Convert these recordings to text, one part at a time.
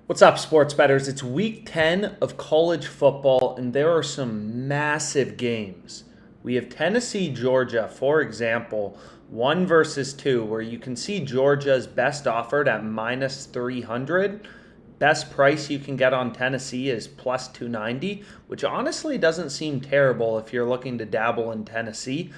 What's up, sports bettors? It's week 10 of college football, and there are some massive games. We have Tennessee, Georgia, for example, 1 versus 2, where you can see Georgia's best offered at minus 300. Best price you can get on Tennessee is plus 290, which honestly doesn't seem terrible if you're looking to dabble in Tennessee.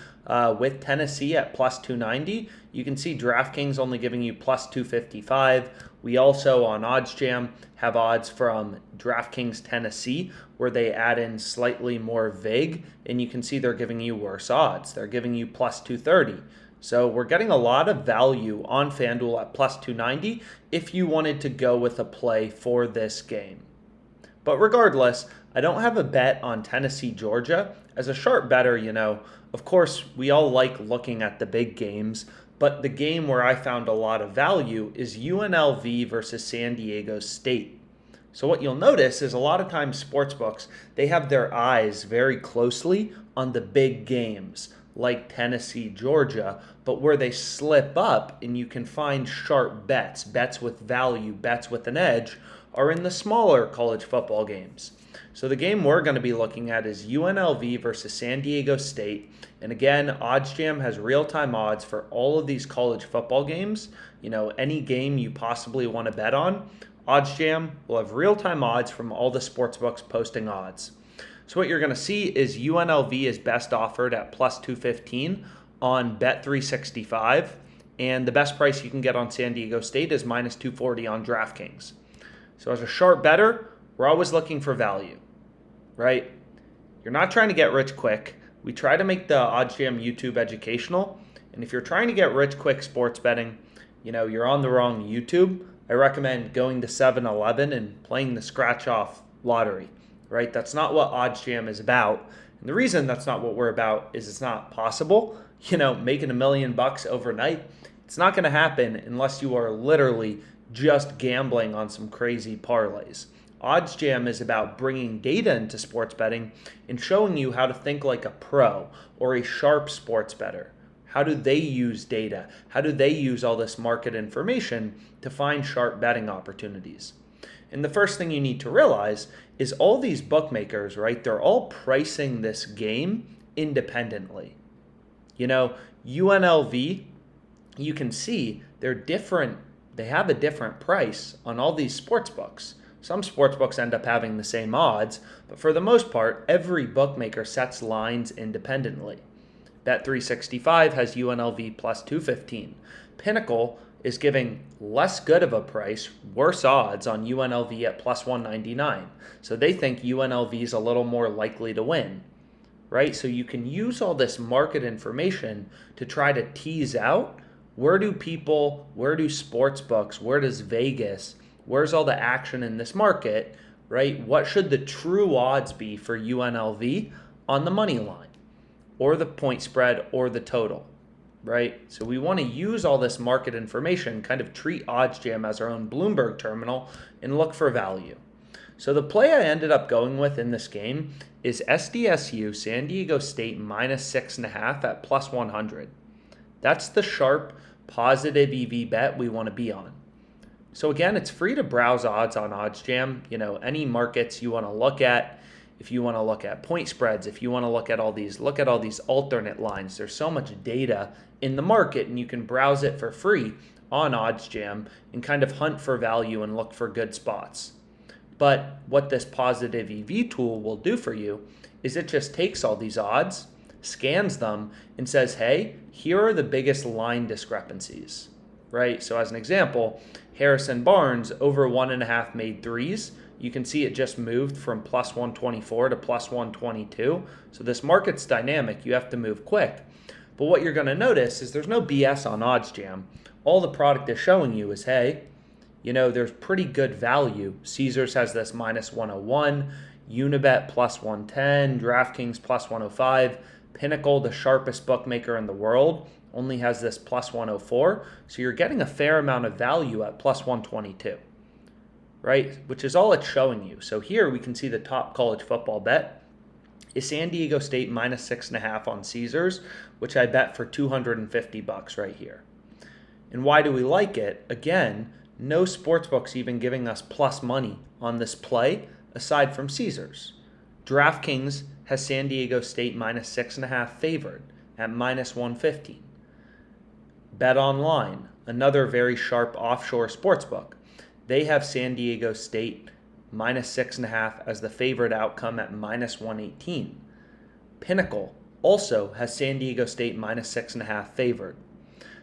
With Tennessee at plus 290, you can see DraftKings only giving you plus 255. We also on OddsJam have odds from DraftKings Tennessee where they add in slightly more vig, and you can see they're giving you worse odds. They're giving you plus 230. So we're getting a lot of value on FanDuel at plus 290 if you wanted to go with a play for this game. But regardless, I don't have a bet on Tennessee, Georgia. As a sharp bettor, of course, we all like looking at the big games, but the game where I found a lot of value is UNLV versus San Diego State. So what you'll notice is a lot of times sportsbooks, they have their eyes very closely on the big games like Tennessee, Georgia, but where they slip up and you can find sharp bets with value, bets with an edge, are in the smaller college football games. So the game we're going to be looking at is UNLV versus San Diego State. And again, OddsJam has real-time odds for all of these college football games. Any game you possibly want to bet on, OddsJam will have real-time odds from all the sportsbooks posting odds. So what you're going to see is UNLV is best offered at plus 215 on Bet365, and the best price you can get on San Diego State is minus 240 on DraftKings. So as a sharp bettor, we're always looking for value, right? You're not trying to get rich quick. We try to make the OddsJam YouTube educational, and if you're trying to get rich quick sports betting, you're on the wrong YouTube. I recommend going to 7-Eleven and playing the scratch-off lottery. Right? That's not what OddsJam is about. And the reason that's not what we're about is it's not possible. Making $1 million overnight, it's not going to happen unless you are literally just gambling on some crazy parlays. OddsJam is about bringing data into sports betting and showing you how to think like a pro or a sharp sports bettor. How do they use data? How do they use all this market information to find sharp betting opportunities? And the first thing you need to realize is all these bookmakers, right, they're all pricing this game independently. UNLV, you can see they're different. They have a different price on all these sports books. Some sports books end up having the same odds, but for the most part, every bookmaker sets lines independently. Bet365 has UNLV plus 215. Pinnacle is giving less good of a price, worse odds on UNLV at plus 199. So they think UNLV is a little more likely to win, right? So you can use all this market information to try to tease out where do sports books, where does Vegas, where's all the action in this market, right? What should the true odds be for UNLV on the money line or the point spread or the total? Right? So we want to use all this market information, kind of treat OddsJam as our own Bloomberg terminal and look for value. So the play I ended up going with in this game is SDSU, San Diego State, minus 6.5 at plus 100. That's the sharp, positive EV bet we want to be on. So again, it's free to browse odds on OddsJam. Any markets you want to look at. If you want to look at point spreads, if you want to look at all these alternate lines, there's so much data in the market, and you can browse it for free on OddsJam and kind of hunt for value and look for good spots. But what this positive EV tool will do for you is it just takes all these odds, scans them, and says, hey, here are the biggest line discrepancies, right? So as an example, Harrison Barnes over 1.5 made threes. You can see it just moved from plus 124 to plus 122. So this market's dynamic. You have to move quick. But what you're going to notice is there's no BS on OddsJam. All the product is showing you is, hey, there's pretty good value. Caesars has this minus 101, Unibet plus 110, DraftKings plus 105, Pinnacle, the sharpest bookmaker in the world, only has this plus 104. So you're getting a fair amount of value at plus 122. Right, which is all it's showing you. So here we can see the top college football bet is San Diego State minus 6.5 on Caesars, which I bet for $250 right here. And why do we like it? Again, no sportsbooks even giving us plus money on this play aside from Caesars. DraftKings has San Diego State minus 6.5 favored at minus 115. Bet Online, another very sharp offshore sportsbook, they have San Diego State minus 6.5 as the favorite outcome at minus 118. Pinnacle also has San Diego State minus 6.5 favored.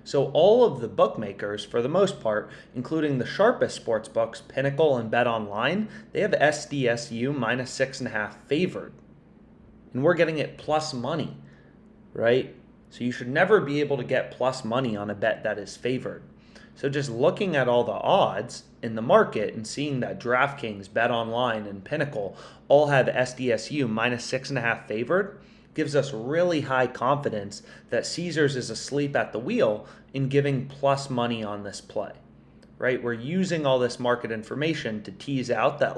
So all of the bookmakers, for the most part, including the sharpest sports books, Pinnacle and Bet Online, they have SDSU minus 6.5 favored. And we're getting it plus money, right? So you should never be able to get plus money on a bet that is favored. So just looking at all the odds in the market and seeing that DraftKings, Bet Online, and Pinnacle all have SDSU minus 6.5 favored gives us really high confidence that Caesars is asleep at the wheel in giving plus money on this play, right? We're using all this market information to tease out that,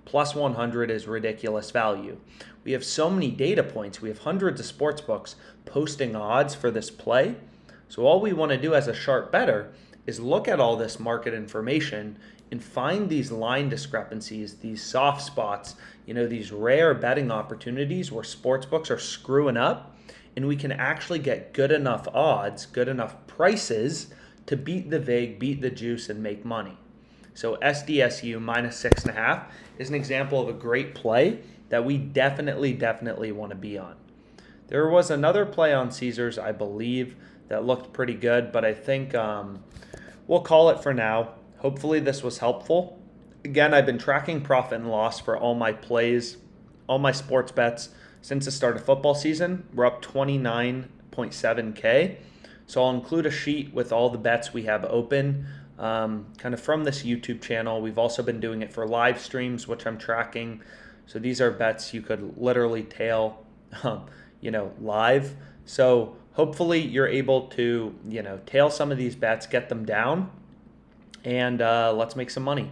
plus 100 is ridiculous value. We have so many data points. We have hundreds of sports books posting odds for this play. So all we want to do as a sharp bettor is look at all this market information and find these line discrepancies, these soft spots, these rare betting opportunities where sportsbooks are screwing up, and we can actually get good enough odds, good enough prices to beat the vig, beat the juice, and make money. So SDSU minus 6.5 is an example of a great play that we definitely want to be on. There was another play on Caesars, I believe, that looked pretty good, but I think we'll call it for now. Hopefully this was helpful. Again, I've been tracking profit and loss for all my plays, all my sports bets since the start of football season. We're up 29.7K. So I'll include a sheet with all the bets we have open kind of from this YouTube channel. We've also been doing it for live streams, which I'm tracking. So these are bets you could literally tail, live. So hopefully you're able to, tail some of these bets, get them down, and let's make some money.